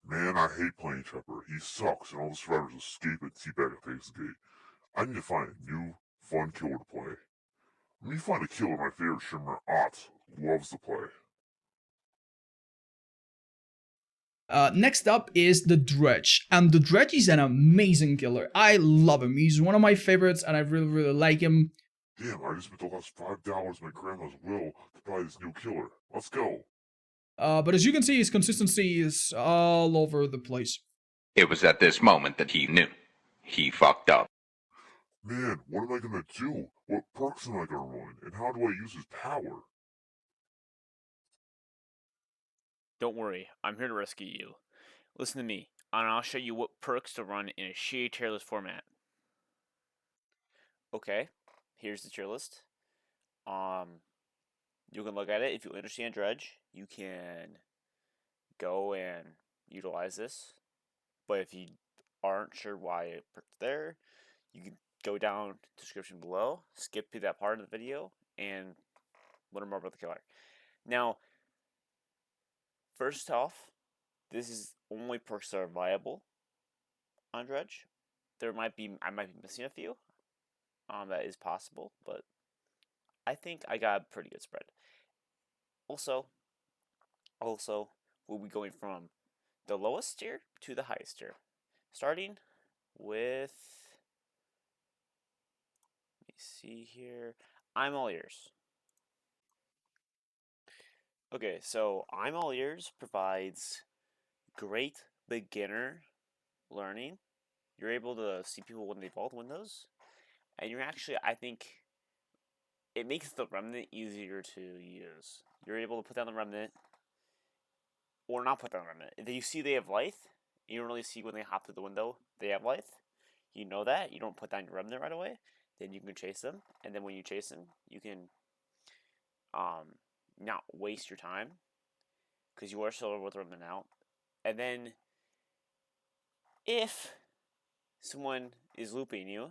Man, I hate playing Trapper. He sucks, and all the survivors escape and teabag at the exit gate. I need to find a new, fun killer to play. Let me find a killer my favorite streamer, Ott, loves to play. Next up is the Dredge, and the Dredge is an amazing killer. I love him. He's one of my favorites, and I really like him. Damn, I just spent the last $5 my grandma's will to buy this new killer. Let's go. But as you can see, his consistency is all over the place. It was at this moment that he knew. He fucked up. Man, what am I gonna do? What perks am I gonna run? And how do I use his power? Don't worry, I'm here to rescue you. Listen to me, and I'll show you what perks to run in a shitty tier list format. Okay, here's the tier list. You can look at it. If you understand Dredge, you can go and utilize this. But if you aren't sure why it's there, you can go down description below, skip to that part of the video, and learn more about the killer. Now, first off, this is only perks that are viable on Dredge. I might be missing a few. That is possible, but I think I got a pretty good spread. Also, we'll be going from the lowest tier to the highest tier, starting with. Let me see here. I'm all ears. Okay, so I'm all ears provides great beginner learning. You're able to see people when they vault windows, and you're actually, I think, it makes the remnant easier to use. You're able to put down the remnant, or not put down the remnant. If you see they have life, you don't really see when they hop through the window they have life. You know that. You don't put down your remnant right away. Then you can chase them, and then when you chase them, you can not waste your time, because you are still with remnant out. And then if someone is looping you,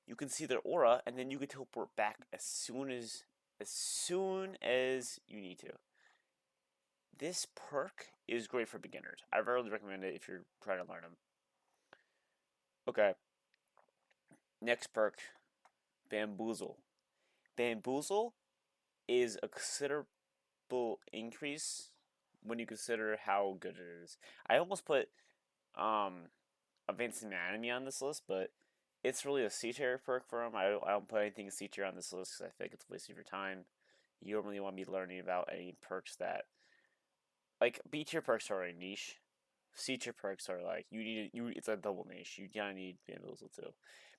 you can see their aura, and then you can teleport back as soon as you need to. This perk is great for beginners. I really recommend it if you're trying to learn them. Okay. Next perk, Bamboozle. Bamboozle is a considerable increase when you consider how good it is. I almost put Advanced Anatomy on this list, but it's really a C tier perk for him. I don't put anything C tier on this list because I think it's a waste of your time. You don't really want to be learning about any perks that, like, B tier perks are a niche. C tier perks are like it's a double niche. You kind of need Bamboozle too,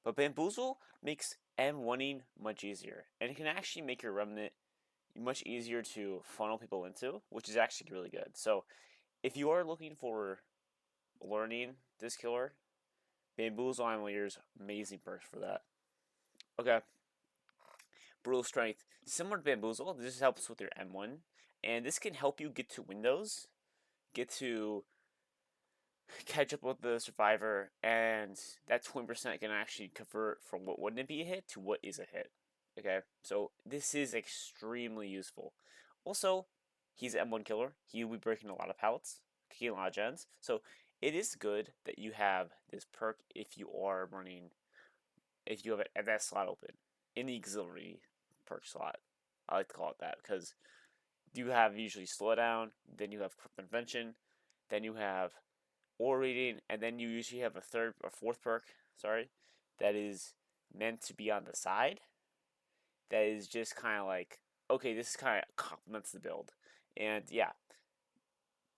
but Bamboozle makes M1ing much easier, and it can actually make your remnant much easier to funnel people into, which is actually really good. So, if you are looking for learning this killer, Bamboozle Eyelayer's amazing perks for that. Okay. Brutal Strength. Similar to Bamboozle, this helps with your M1. And this can help you get to windows, get to catch up with the survivor, and that 20% can actually convert from what wouldn't be a hit to what is a hit. Okay, so this is extremely useful. Also, he's an M1 killer. He will be breaking a lot of pallets, kicking a lot of gens. So it is good that you have this perk if you are running, if you have that slot open in the auxiliary perk slot. I like to call it that because you have usually slow down, then you have prevention, then you have aura reading, and then you usually have a third or fourth perk, that is meant to be on the side. That is just kind of like, okay, this kind of complements the build. And yeah,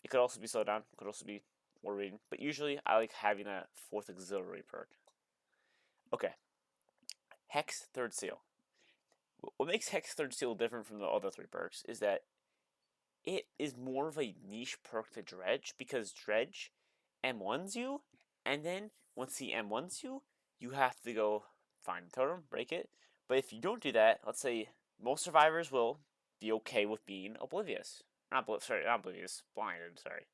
it could also be slow down, it could also be aura reading, but usually I like having a fourth auxiliary perk. Okay, Hex Third Seal. What makes Hex Third Seal different from the other three perks is that it is more of a niche perk to Dredge, because Dredge M1s you, and then once he M1s you, you have to go find the totem, break it. But if you don't do that, let's say most survivors will be okay with being oblivious. Not oblivious, blinded, sorry.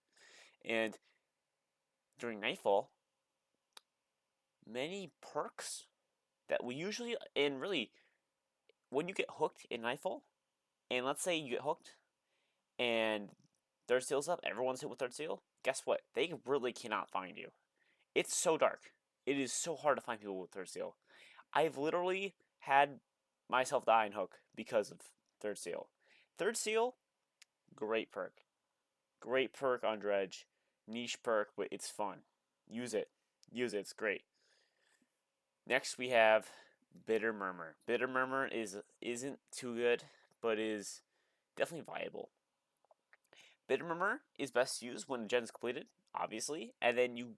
And during Nightfall, many perks that we usually, and really, when you get hooked in Nightfall, and let's say you get hooked, and Third Seal's up. Everyone's hit with Third Seal. Guess what? They really cannot find you. It's so dark. It is so hard to find people with Third Seal. I've literally had myself die in Hook because of Third Seal. Third Seal, great perk. Great perk on Dredge. Niche perk, but it's fun. Use it. Use it. It's great. Next we have Bitter Murmur. Bitter Murmur isn't too good, but is definitely viable. Bitter Murmur is best used when the gen is completed, obviously, and then you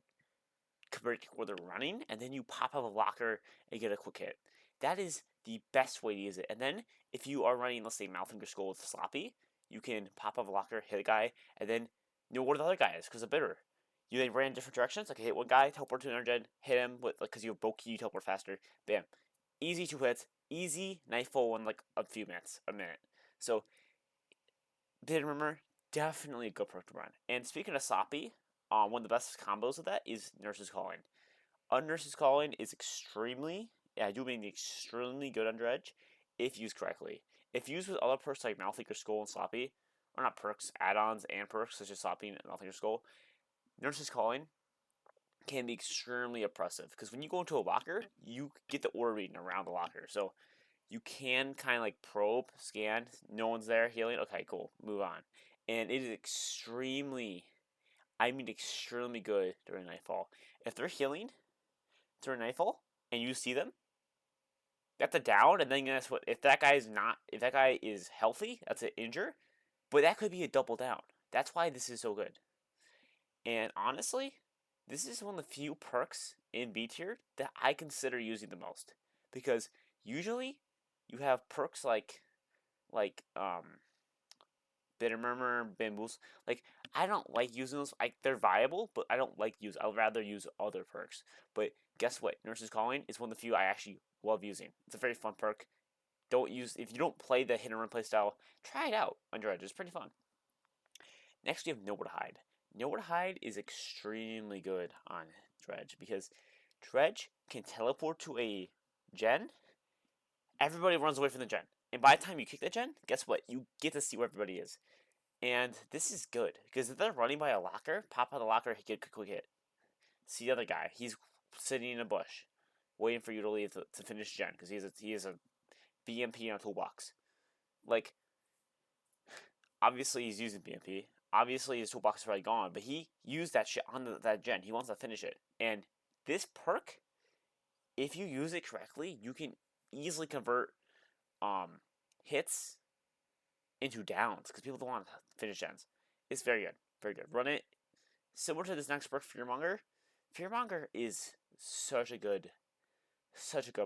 convert where they're running, and then you pop up a locker and get a quick hit. That is the best way to use it. And then if you are running, let's say, Malfinger Skull with Sloppy, you can pop up a locker, hit a guy, and then know where the other guy is because of Bitter. You then ran in different directions, like hit one guy, teleport to another gen, hit him with because you have Boki, you teleport faster. Bam, easy 2 hits, easy Nightfall in like a minute. So, Bitter Murmur, definitely a good perk to run. And speaking of Sloppy, one of the best combos of that is Nurse's Calling. Nurse's Calling is extremely, I do mean extremely good on Dredge if used correctly. If used with other perks like Malthinker Skull and Sloppy, or not perks, add-ons and perks such as Sloppy and Malthinker Skull, Nurse's Calling can be extremely oppressive because when you go into a locker, you get the aura reading around the locker. So you can kind of like probe, scan, no one's there, healing, okay, cool, move on. And it is extremely good during Nightfall. If they're healing during Nightfall and you see them, that's a down, and then guess what? If that guy is healthy, that's an injure, but that could be a double down. That's why this is so good. And honestly, this is one of the few perks in B tier that I consider using the most. Because usually you have perks like Bitter Murmur, Bamboos. Like, I don't like using those. They're viable, but I don't like use. I'd rather use other perks. But guess what? Nurse's Calling is one of the few I actually love using. It's a very fun perk. If you don't play the hit and run playstyle, try it out on Dredge. It's pretty fun. Next, we have Nowhere to Hide. Nowhere to Hide is extremely good on Dredge because Dredge can teleport to a gen. Everybody runs away from the gen. And by the time you kick the gen, guess what? You get to see where everybody is. And this is good because if they're running by a locker, pop out the locker, get a quick hit. See the other guy. He's sitting in a bush, waiting for you to leave to finish gen because he is a BMP in a toolbox. Like, obviously he's using BMP. Obviously his toolbox is already gone, but he used that shit on that gen. He wants to finish it. And this perk, if you use it correctly, you can easily convert hits into downs because people don't want to finish gens. It's very good. Very good. Run it. Similar to this next perk, Fearmonger. Fearmonger is such a good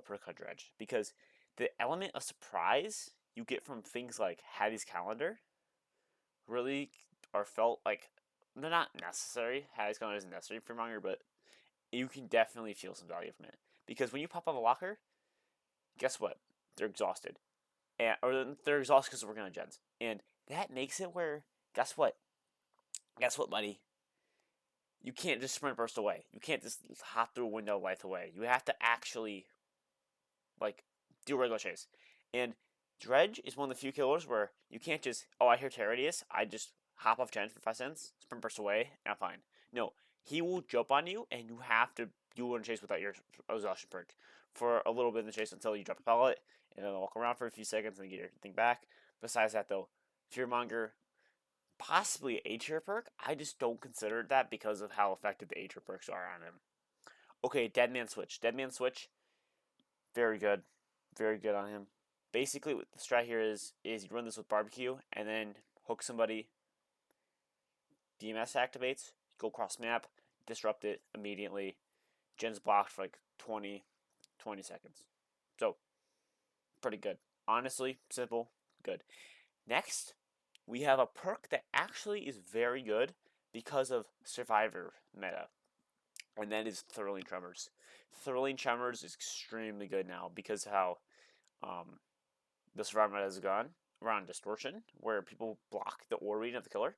perk on Dredge because the element of surprise you get from things like Hattie's Calendar really are felt like they're not necessary. Hattie's Calendar isn't necessary for Fearmonger, but you can definitely feel some value from it because when you pop up a locker, guess what? They're exhausted. Or they're exhausted because we're going to gens. And that makes it where, guess what? Guess what, buddy? You can't just sprint burst away. You can't just hop through a window life away. You have to actually, do a regular chase. And Dredge is one of the few killers where you can't just, I hear Terradius, I just hop off gens for 5 cents, sprint burst away, and I'm fine. No, he will jump on you, and you have to do a chase without your exhaustion perk for a little bit in the chase until you drop a pellet, and then walk around for a few seconds and get your thing back. Besides that, though, Fearmonger, possibly a tier perk. I just don't consider that because of how effective the A tier perks are on him. Okay, Deadman Switch. Deadman Switch, very good. Very good on him. Basically, what the strat here is you run this with Barbecue, and then hook somebody, DMS activates, go cross map, disrupt it immediately. Gen's blocked for like 20 seconds. So, pretty good. Honestly, simple, good. Next, we have a perk that actually is very good because of Survivor meta, and that is Thrilling Tremors. Thrilling Tremors is extremely good now because of how the Survivor meta has gone around Distortion, where people block the aura reading of the killer,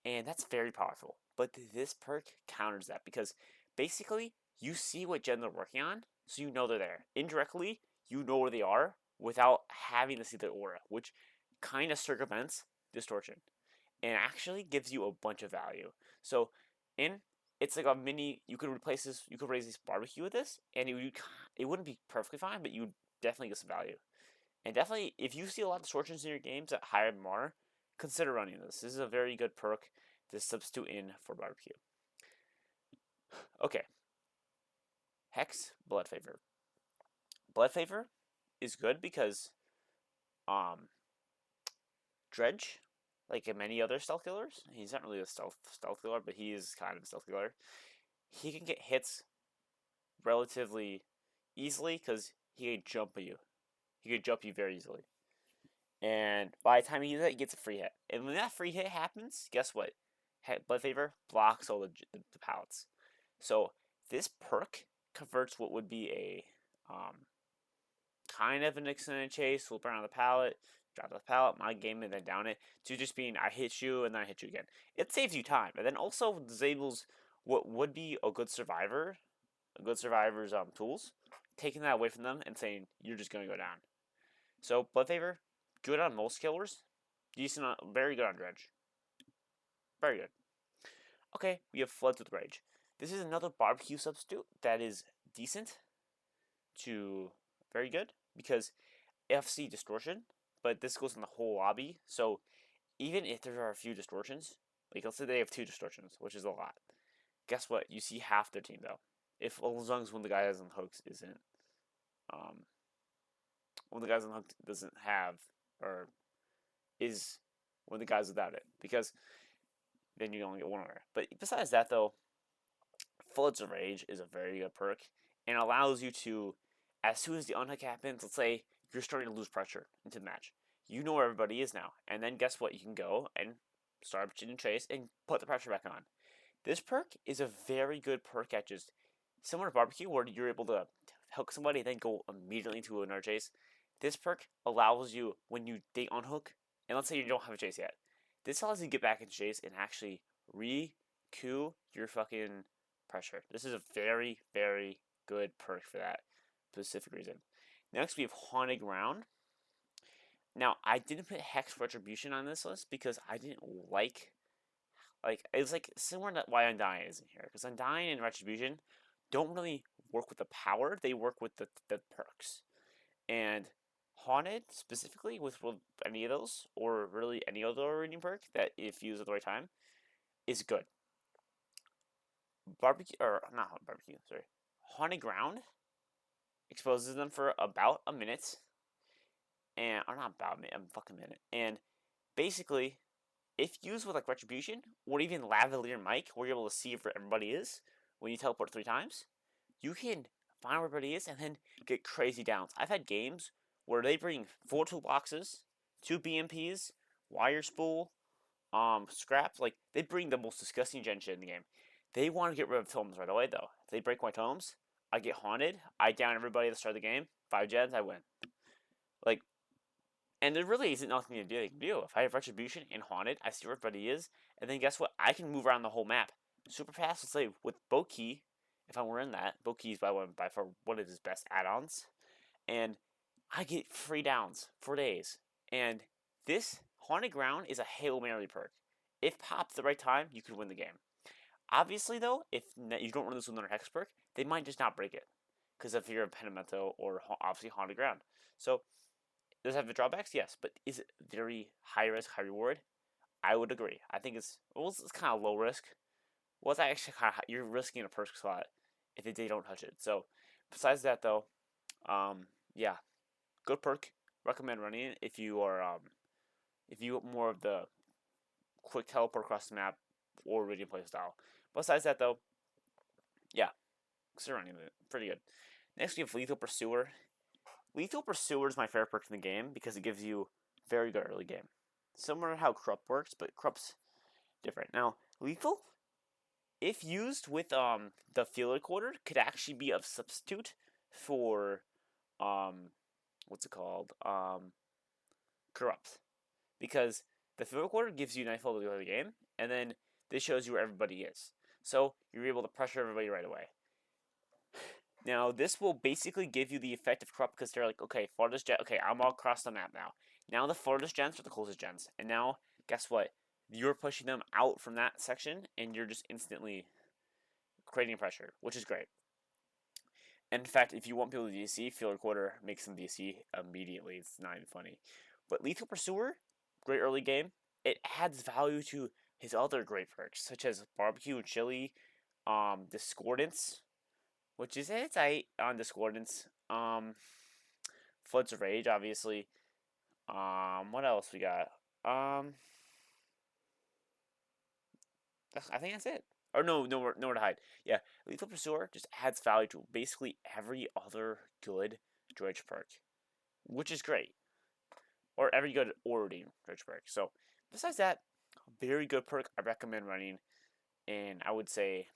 and that's very powerful. But this perk counters that because basically you see what gen they're working on, so you know they're there. Indirectly, you know where they are without having to see their aura, which kind of circumvents Distortion. and actually gives you a bunch of value. So, it's like a mini. You could replace this. You could raise this barbecue with this, and it wouldn't be perfectly fine, but you would definitely get some value. And definitely, if you see a lot of distortions in your games at higher MR, consider running this. This is a very good perk to substitute in for barbecue. Okay. Hex Blood Favor. Blood Favor is good because Dredge, like in many other stealth killers, he's not really a stealth killer, but he is kind of a stealth killer. He can get hits relatively easily because he can jump you. He can jump you very easily. And by the time he uses it, he gets a free hit. And when that free hit happens, guess what? Blood Favor blocks all the pallets. So this perk converts what would be a kind of an extended chase, swoop around the pallet, drop the pallet, my game, and then down it, to just being I hit you and then I hit you again. It saves you time, and then also disables what would be a good survivor's tools, taking that away from them and saying you're just gonna go down. So Blood Favor, good on most killers, decent on, very good on Dredge. Very good. Okay, we have Floods with Rage. This is another barbecue substitute that is decent to very good because FC distortion, but this goes in the whole lobby. So even if there are a few distortions, like let's say they have 2 distortions, which is a lot. Guess what? You see half their team though. If as long as one of the guys on hooks isn't, one of the guys on hook doesn't have, or is one of the guys without it, because then you only get one over. But besides that though, Floods of Rage is a very good perk and allows you to, as soon as the unhook happens, let's say you're starting to lose pressure into the match. You know where everybody is now. And then guess what? You can go and start and chase and put the pressure back on. This perk is a very good perk at just similar to barbecue where you're able to hook somebody and then go immediately into another chase. This perk allows you, when you unhook, and let's say you don't have a chase yet, this allows you to get back into chase and actually re-coup your fucking pressure. This is a very, very good perk for that specific reason. Next, we have Haunted Ground. Now, I didn't put Hex Retribution on this list because I didn't like it's like similar to why Undying isn't here, because Undying and Retribution don't really work with the power; they work with the perks. And Haunted specifically with any of those, or really any other reading perk that if used at the right time, is good. Barbecue, or not barbecue, sorry. Haunted Ground exposes them for about a minute, and or not about a minute, a fucking minute. And basically, if used with like Retribution or even Lavalier Mike, where you're able to see where everybody is when you teleport 3 times, you can find where everybody is and then get crazy downs. I've had games where they bring 4 toolboxes, 2 BMPs, wire spool, scraps. Like they bring the most disgusting gen shit in the game. They want to get rid of tomes right away though. If they break my tomes, I get haunted. I down everybody at the start of the game. 5 gens, I win. Like, and there really isn't nothing to do. If I have Retribution and Haunted, I see where everybody is, and then guess what? I can move around the whole map super fast. Let's say with Bokey, if I were in that, Bokey is by far one of his best add-ons, and I get free downs for days. And this Haunted Ground is a Hail Mary perk. If popped at the right time, you could win the game. Obviously, though, if you don't run this with another Hex perk, they might just not break it because if you're a Penimento or obviously Haunted Ground. So, does it have the drawbacks? Yes, but is it very high risk, high reward? I would agree. I think it's kind of low risk. Well, it's actually kind of high. You're risking a perk slot if they don't touch it. So, besides that, though, yeah, good perk. Recommend running it if you are if you want more of the quick teleport across the map or reading play style. Besides that, though, yeah, consider running it. Pretty good. Next, we have Lethal Pursuer. Lethal Pursuer is my favorite perk in the game because it gives you very good early game. Similar to how Corrupt works, but Corrupt's different. Now, Lethal, if used with the Field Recorder, could actually be a substitute for what's it called? Corrupt. Because the Field Recorder gives you Nightfall to the other game, and then this shows you where everybody is. So you're able to pressure everybody right away. Now, this will basically give you the effect of Corrupt because they're like, okay, farthest gen, okay, I'm all across the map now. Now the farthest gens are the closest gens. And now, guess what? you're pushing them out from that section, and you're just instantly creating pressure, which is great. In fact, if you want people to DC, Field Recorder makes them DC immediately. It's not even funny. But Lethal Pursuer, great early game. It adds value to his other great perks, such as Barbecue and Chili, Discordance, which is tight on Discordance. Floods of Rage, obviously. What else we got? I think that's it. Or no, nowhere to hide. Yeah, Lethal Pursuer just adds value to basically every other good Dredge perk, which is great. Or every good ordering Dredge perk. So, besides that, very good perk I recommend running. And I would say,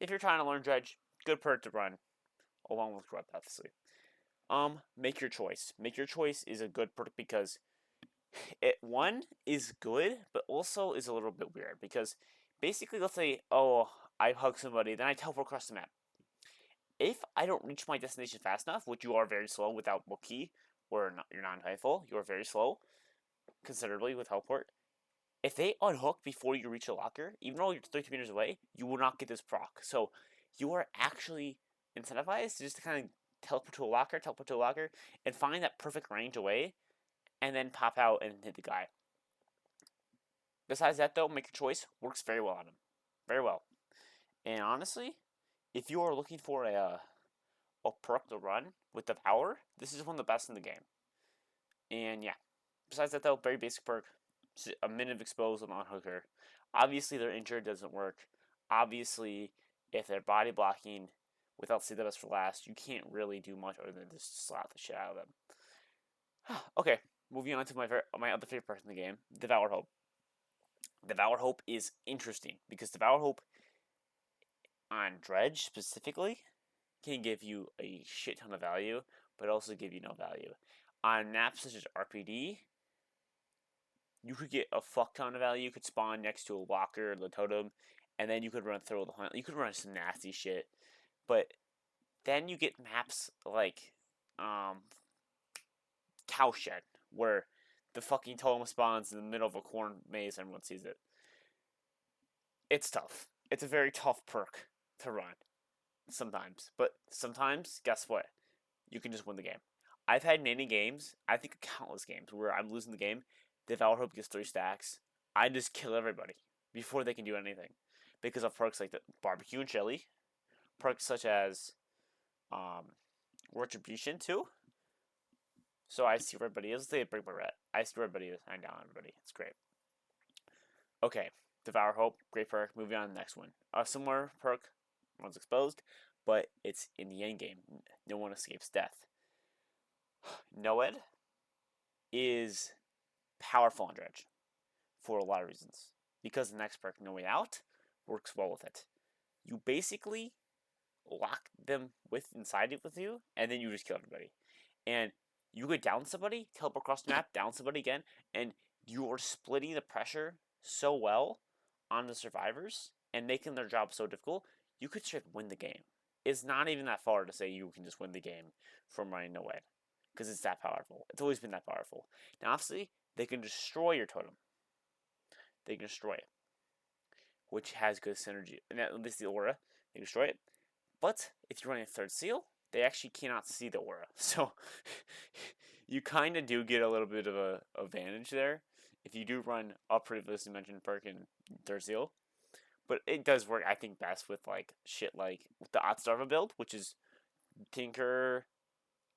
if you're trying to learn Dredge, good perk to run, along with Grub, obviously. Make your choice. Make your choice is a good perk because it one is good, but also is a little bit weird because basically, let's say, oh, I hug somebody, then I teleport across the map. If I don't reach my destination fast enough, which you are very slow without book key or not, you're non-Titanfall, you are very slow considerably with teleport. If they unhook before you reach a locker, even though you're 30 meters away, you will not get this proc. So you are actually incentivized just to kind of teleport to a locker, and find that perfect range away, and then pop out and hit the guy. Besides that, though, make your choice. Works very well on him. Very well. And honestly, if you are looking for a perk to run with Devour, this is one of the best in the game. And yeah. Besides that, though, very basic perk. A minute of expose with on-hooker. Obviously, their injured doesn't work. Obviously, if they're body blocking without Save the Best for Last, you can't really do much other than just slap the shit out of them. Okay, moving on to my other favorite perk in the game, Devour Hope. Devour Hope is interesting because Devour Hope on Dredge specifically can give you a shit ton of value, but also give you no value. On maps such as RPD, you could get a fuck ton of value. You could spawn next to a walker or the totem, and then you could run through the hunt. You could run some nasty shit, but then you get maps like Cowshed, where the fucking totem spawns in the middle of a corn maze and everyone sees it. It's tough. It's a very tough perk to run sometimes. But sometimes, guess what? You can just win the game. I've had many games, I think countless games, where I'm losing the game, Devour Hope gets 3 stacks. I just kill everybody before they can do anything. Because of perks like the Barbecue and Chili, perks such as Retribution too. So I see where everybody is. Let's say Break My Rat. I see where everybody is. I down everybody. It's great. Okay, Devour Hope, great perk. Moving on to the next one. A similar perk, one's exposed, but it's in the end game. No one escapes death. Noed is powerful on Dredge for a lot of reasons. Because the next perk, No Way Out, works well with it. You basically lock them inside it with you, and then you just kill everybody. And you could down somebody, teleport across the map, down somebody again, and you are splitting the pressure so well on the survivors and making their job so difficult, you could straight win the game. It's not even that far to say you can just win the game from running No Way, because it's that powerful. It's always been that powerful. Now, obviously, they can destroy your totem. They can destroy it, which has good synergy. And at least the aura, they can destroy it. But if you're running a third seal, they actually cannot see the aura. So you kind of do get a little bit of a advantage there if you do run a previously mentioned perk in third seal. But it does work, I think, best with like shit like with the Otstarva build, which is Tinker,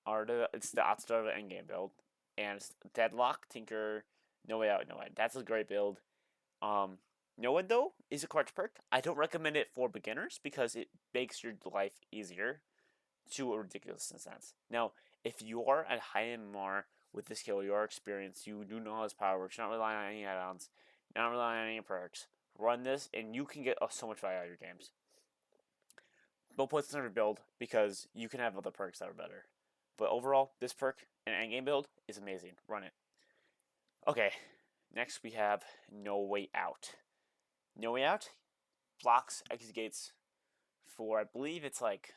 Arda. It's the Otstarva endgame build, and it's Deadlock, Tinker, No Way Out, No End. That's a great build. No End though is a clutch perk. I don't recommend it for beginners because it makes your life easier to a ridiculous sense. Now, if you are at high MMR with this skill, you are experienced, you do know how this power works, you're not relying on any add-ons, you're not relying on any perks, run this and you can get so much value out of your games. Don't put this in your build because you can have other perks that are better. But overall, this perk and endgame build is amazing. Run it. Okay, next we have No Way Out. No Way Out blocks exit gates for, I believe it's like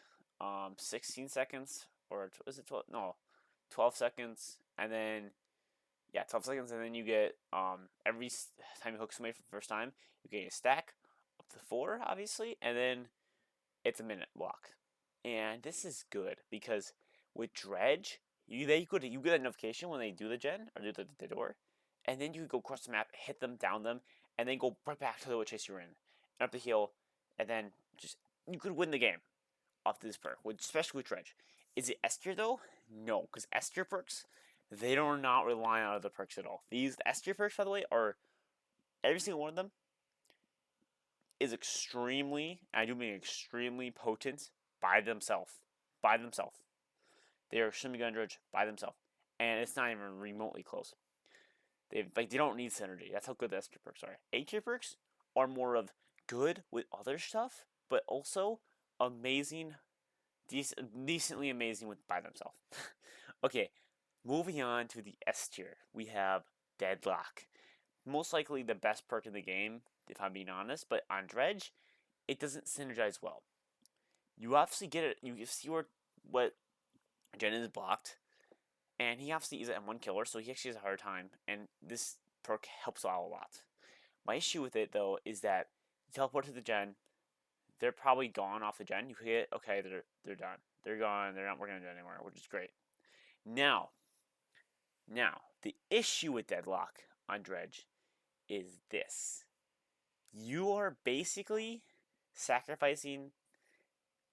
16 seconds, or is it 12? No, 12 seconds, and then Yeah, 12 seconds, and then you get every time you hook somebody for the first time, you get a stack up to 4, obviously, and then it's a minute block. And this is good because with Dredge, you get a notification when they do the gen or do the door, and then you go across the map, hit them, down them, and then go right back to the chase you're in, and up the hill, and then just you could win the game off this perk, especially with Dredge. Is it S tier though? No, because S tier perks, they do not rely on other perks at all. These S tier perks, by the way, are every single one of them is extremely, I do mean extremely potent by themselves. By themselves. They are extremely good on Dredge by themselves. And it's not even remotely close. They don't need synergy. That's how good the S tier perks are. A tier perks are more of good with other stuff, but also amazing, decently amazing with by themselves. Okay, moving on to the S tier, we have Deadlock. Most likely the best perk in the game, if I'm being honest, but on Dredge, it doesn't synergize well. You obviously get it, you see what Jen is blocked, and he obviously is at one killer, so he actually has a hard time, and this perk helps out a lot. My issue with it, though, is that you teleport to the gen, they're probably gone off the gen, you hit, okay, they're done. They're gone, they're not working on gen anymore, which is great. Now, the issue with Deadlock on Dredge is this. You are basically sacrificing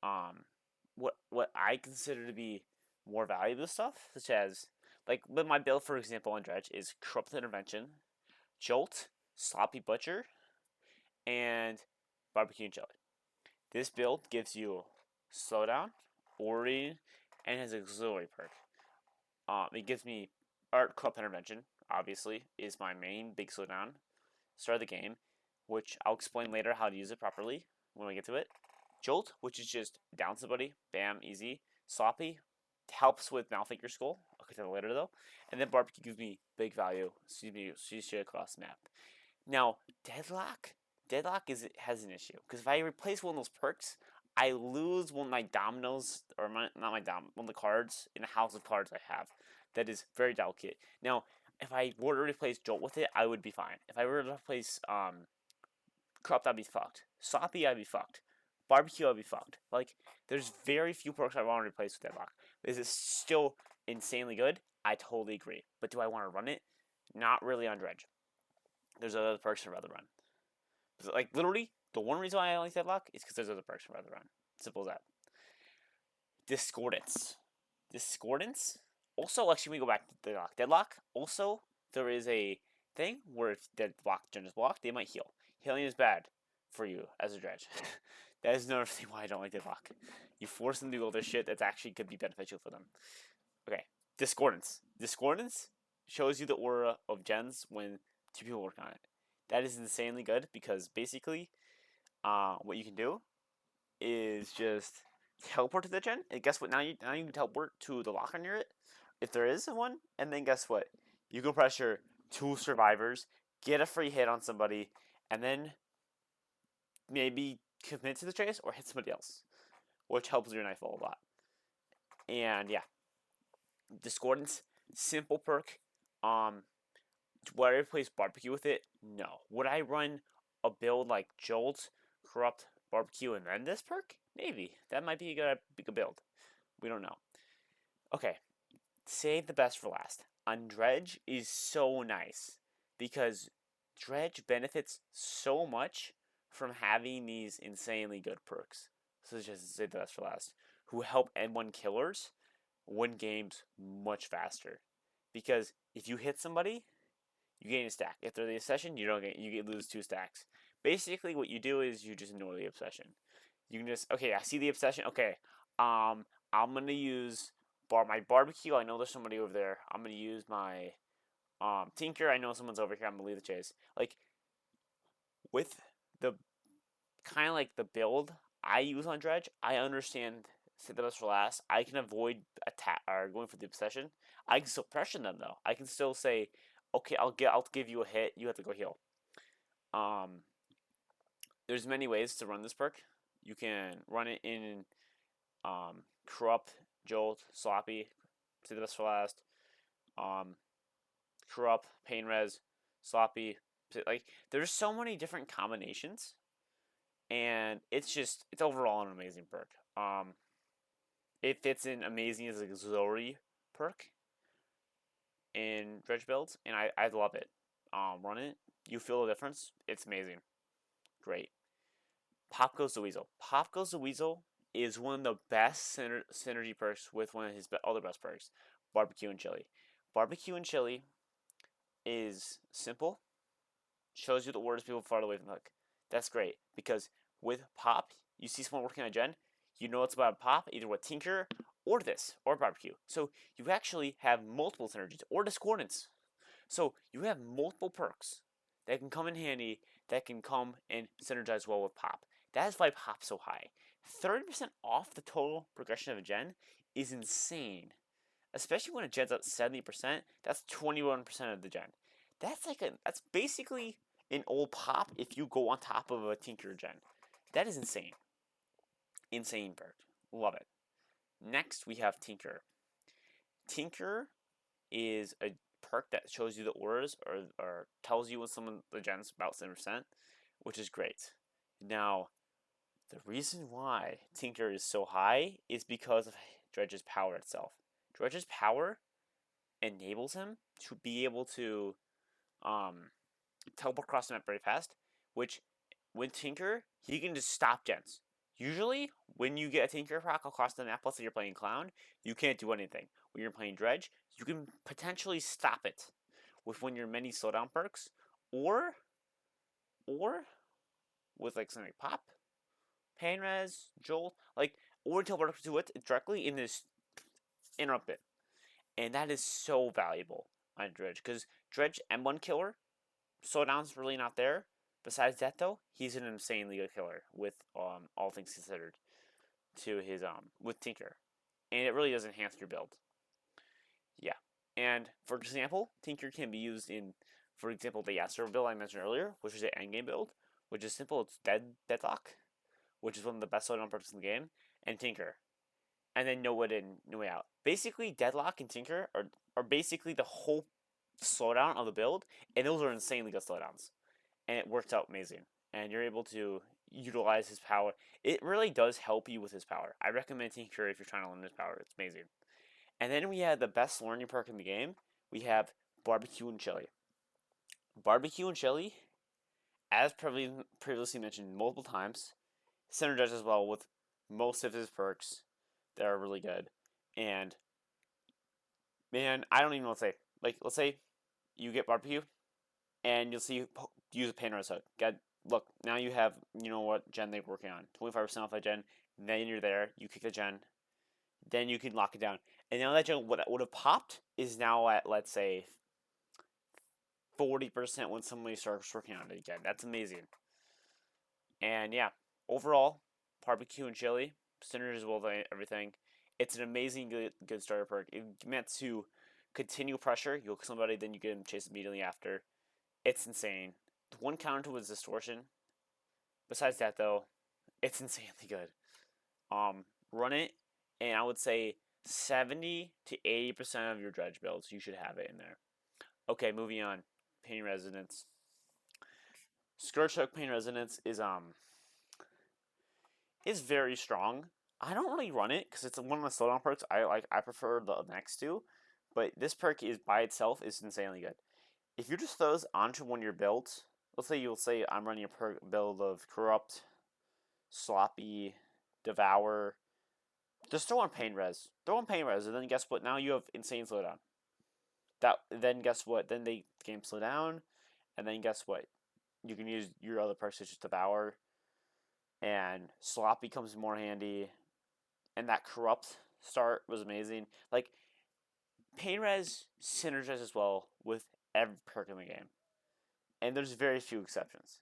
what I consider to be more valuable stuff, such as like with my build, for example, on Dredge is Corrupt Intervention, Jolt, Sloppy Butcher, and Barbecue and Jelly. This build gives you slowdown, Ori, and has auxiliary perk. It gives me Art Corrupt Intervention, obviously, is my main big slowdown. Start of the game, which I'll explain later how to use it properly when we get to it. Jolt, which is just down somebody, bam, easy. Sloppy helps with Malthinker Skull. I'll get to that later though. And then Barbecue gives me big value, sees you across the map. Now, Deadlock has an issue because if I replace one of those perks, I lose one of my dominoes, or one of the cards in a house of cards I have. That is very delicate. Now, if I were to replace Jolt with it, I would be fine. If I were to replace Corrupt, I'd be fucked. Sloppy, I'd be fucked. Barbecue, I'd be fucked. Like, there's very few perks I want to replace with Deadlock. Is it still insanely good? I totally agree. But do I want to run it? Not really on Dredge. There's other perks I'd rather run. Like, literally, the one reason why I like Deadlock is because there's other perks I'd rather run. Simple as that. Discordance. Also, actually, we go back to Deadlock. Deadlock, also, there is a thing where if Deadlock gen is blocked, they might heal. Healing is bad for you as a Dredge. That is another thing why I don't like Deadlock. You force them to do all this shit that actually could be beneficial for them. Okay, Discordance. Discordance shows you the aura of gens when two people work on it. That is insanely good because basically, what you can do is just teleport to the gen, and guess what? Now you can teleport to the locker near it, if there is one, and then guess what? You can pressure 2 survivors, get a free hit on somebody, and then maybe commit to the chase or hit somebody else, which helps your nightfall a lot. And yeah, Discordance, simple perk. Would I replace Barbecue with it? No. Would I run a build like Jolt, Corrupt, Barbecue, and then this perk? Maybe. That might be a good build. We don't know. Okay, save the best for last. On Dredge is so nice because Dredge benefits so much from having these insanely good perks, such as save the best for last, who help N1 killers win games much faster. Because if you hit somebody, you gain a stack. If they're the obsession, you lose 2 stacks. Basically, what you do is you just ignore the obsession. You can just, okay, I see the obsession. Okay, I'm gonna use my barbecue. I know there's somebody over there. I'm gonna use my tinker. I know someone's over here. I'm gonna leave the chase. Like with the kind of like the build I use on Dredge, I understand save the best for last. I can avoid attack or going for the obsession. I can still pressure them though. I can still say, okay, I'll give you a hit. You have to go heal. There's many ways to run this perk. You can run it in Corrupt, Jolt, Sloppy, save the best for last. Corrupt, Pain Res, Sloppy. Like, there's so many different combinations, and it's overall an amazing perk. It fits in amazing as a auxiliary perk in Dredge builds, and I love it. Run it, you feel the difference. It's amazing, great. Pop Goes the Weasel. Pop Goes the Weasel is one of the best synergy perks with one of his other best perks, Barbecue and Chili. Barbecue and Chili is simple, shows you the orders people far away from the hook. That's great because with Pop, you see someone working on a gen, you know it's about Pop, either with Tinker or this or Barbecue. So you actually have multiple synergies or discordance. So you have multiple perks that can come in handy that can come and synergize well with Pop. That is why Pop's so high. 30% off the total progression of a gen is insane. Especially when a gen's up 70%, that's 21% of the gen. That's basically an old Pop if you go on top of a Tinker gen. That is insane. Insane perk. Love it. Next we have Tinker. Tinker is a perk that shows you the auras or tells you when the gen's about 7%, which is great. Now, the reason why Tinker is so high is because of Dredge's power itself. Dredge's power enables him to be able to teleport across the map very fast, which with Tinker, he can just stop gens. Usually, when you get a Tinker proc across the map, let's say you're playing Clown, you can't do anything. When you're playing Dredge, you can potentially stop it with one of your many slowdown perks, or with like something like Pop, Pain Res, Jolt, or teleport to it directly in this interrupt it. And that is so valuable on Dredge, because Dredge M1 killer, slowdown's really not there. Besides that, though, he's an insanely good killer with all things considered to his with Tinker, and it really does enhance your build. Yeah, and for example, Tinker can be used in, for example, the Yasser build I mentioned earlier, which is an endgame build, which is simple. It's Deadlock, which is one of the best slowdown perks in the game, and Tinker, and then No Way In, No Way Out. Basically, Deadlock and Tinker are basically the whole slowdown of the build, and those are insanely good slowdowns. And it works out amazing. And you're able to utilize his power. It really does help you with his power. I recommend Tinker if you're trying to learn his power. It's amazing. And then we have the best learning perk in the game. We have Barbecue and Chili. Barbecue and Chili, as previously mentioned multiple times, synergizes well with most of his perks that are really good. And man, I don't even know what to say. Like, let's say you get Barbecue, and you'll see use a Pain Res hook. Look, now you have, you know what gen they're working on. 25% off that gen. Then you're there. You kick the gen. Then you can lock it down. And now that gen would have popped is now at, let's say, 40% when somebody starts working on it again. That's amazing. And yeah, overall, Barbecue and Chili, synergies well with everything. It's an amazing good starter perk. It's meant to continue pressure. You hook somebody, then you get him chased immediately after. It's insane. The one counter to his distortion. Besides that, though, it's insanely good. Run it, and I would say 70 to 80% of your Dredge builds, you should have it in there. Okay, moving on. Pain Resonance. Scourge Hook Pain Resonance is very strong. I don't really run it because it's one of the slowdown perks I prefer the next two, but this perk is by itself is insanely good. If you just throw this onto one of your builds, let's say you'll say I'm running a build of Corrupt, Sloppy, Devour, just throw on Pain Res. Throw on Pain Res, and then guess what? Now you have insane slowdown. Then guess what? Then the game slow down, and then guess what? You can use your other perks such as Devour, and Slop becomes more handy, and that Corrupt start was amazing. Like, Pain Res synergizes well with every perk in the game. And there's very few exceptions.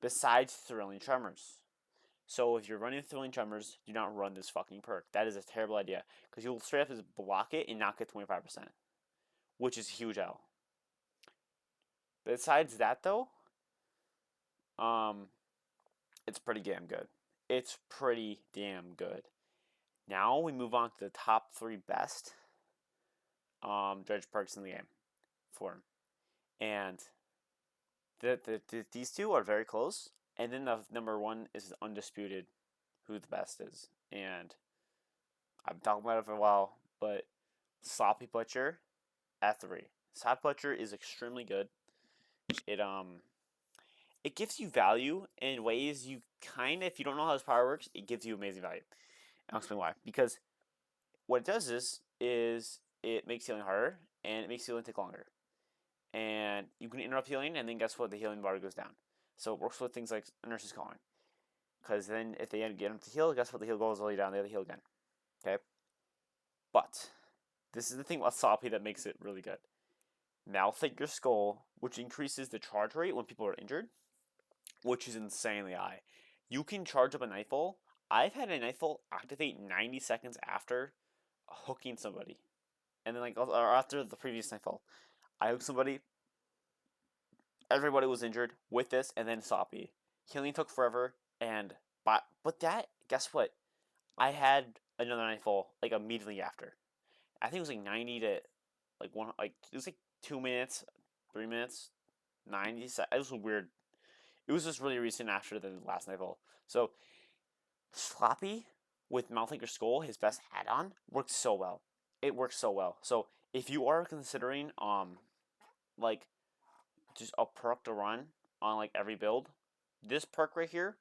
Besides Thrilling Tremors. So if you're running Thrilling Tremors, do not run this fucking perk. That is a terrible idea. Because you'll straight up just block it and not get 25%. Which is a huge L. Besides that though, it's pretty damn good. It's pretty damn good. Now we move on to the top 3 best Dredge perks in the game. For And these two are very close. And then the number one is undisputed who the best is. And I've been talking about it for a while, but Sloppy Butcher at 3. Sloppy Butcher is extremely good. It it gives you value in ways you kind of, if you don't know how this power works, it gives you amazing value. I'll explain why. Because what it does is it makes healing harder and it makes healing take longer. And you can interrupt healing, and then guess what? The healing bar goes down. So it works with things like Nurse's Calling. Because then if they get them to heal, guess what? The heal goes all the way down. They have to heal again. Okay? But this is the thing about Sloppy that makes it really good. Malthink your skull, which increases the charge rate when people are injured, which is insanely high. You can charge up a Nightfall. I've had a Nightfall activate 90 seconds after hooking somebody. And then, like, or after the previous Nightfall. I hooked somebody. Everybody was injured with this, and then Sloppy. Healing took forever, and but that, guess what? I had another Nightfall like immediately after. I think it was like 90 to like one, like it was like 2 minutes, 3 minutes, 90 seconds. It was weird. It was just really recent after the last Nightfall. So Sloppy with Mouthinker Skull, his best add-on, works so well. It works so well. So if you are considering like just a perk to run on like every build, this perk right here,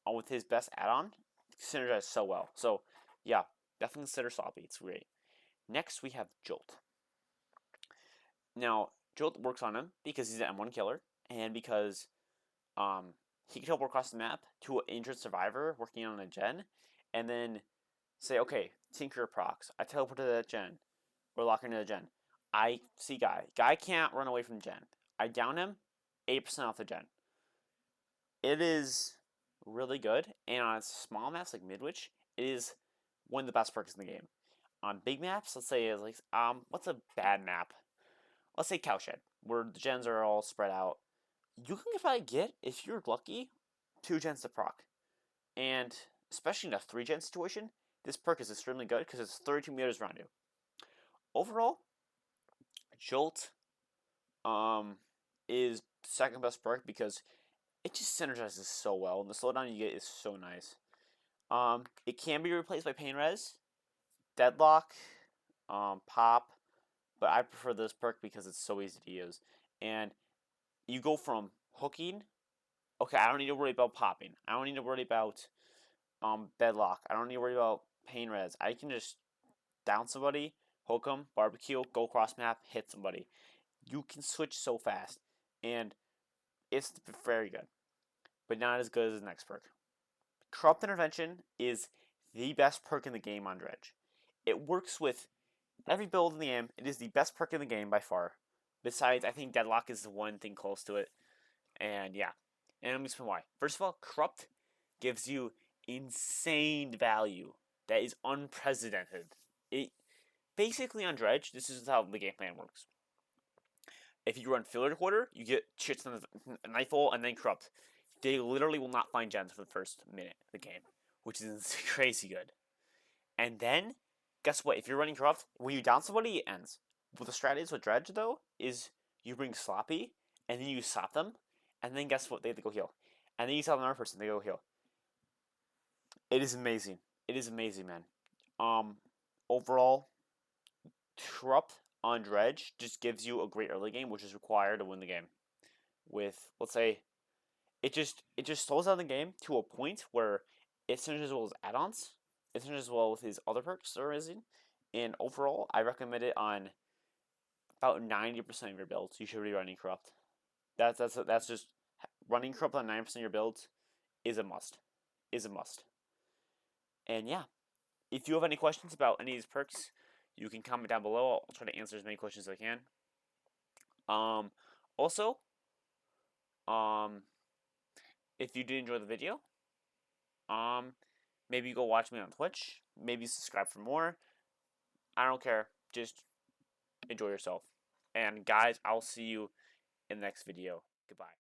with his best add-on, synergizes so well. So yeah, definitely consider Sloppy. It's great. Next we have Jolt. Now Jolt works on him because he's an M1 killer and because he can teleport across the map to an injured survivor working on a gen, and then say, okay, Tinker procs. I teleport to that gen. We're locking into the gen. I see Guy. Guy can't run away from gen. I down him, 8% off the gen. It is really good, and on small maps like Midwich, it is one of the best perks in the game. On big maps, let's say like what's a bad map? Let's say Cowshed, where the gens are all spread out. You can probably get, if you're lucky, 2 gens to proc. And especially in a 3-gen situation, this perk is extremely good because it's 32 meters around you. Overall, Jolt is second best perk because it just synergizes so well, and the slowdown you get is so nice. It can be replaced by Pain Res, Deadlock, Pop, but I prefer this perk because it's so easy to use. And you go from hooking, okay, I don't need to worry about popping. I don't need to worry about Deadlock. I don't need to worry about Pain Res. I can just down somebody, hook them, barbecue, go cross map, hit somebody. You can switch so fast, and it's very good, but not as good as the next perk. Corrupt Intervention is the best perk in the game on Dredge. It works with every build in the game. It is the best perk in the game by far. Besides, I think Deadlock is the one thing close to it. And yeah, and let me explain why. First of all, Corrupt gives you insane value that is unprecedented. It basically on Dredge, this is how the game plan works. If you run Filler Quarter, you get shits on the Nightfall and then Corrupt. They literally will not find gens for the first minute of the game, which is crazy good. And then, guess what? If you're running Corrupt, when you down somebody, it ends. What the strat is with Dredge, though, is you bring Sloppy, and then you slap them, and then guess what? They have to go heal. And then you tell another person, they go heal. It is amazing. It is amazing, man. Overall, Corrupt on Dredge just gives you a great early game, which is required to win the game. With, let's say, it just slows down the game to a point where it synergizes as well as add-ons. It synergizes as well with his other perks that are amazing. And overall, I recommend it on about 90% of your builds. You should be running Corrupt. That's just running Corrupt on 90% of your builds is a must. Is a must. And yeah, if you have any questions about any of these perks, you can comment down below. I'll try to answer as many questions as I can. Also, if you did enjoy the video, maybe go watch me on Twitch. Maybe subscribe for more. I don't care. Just enjoy yourself. And guys, I'll see you in the next video. Goodbye.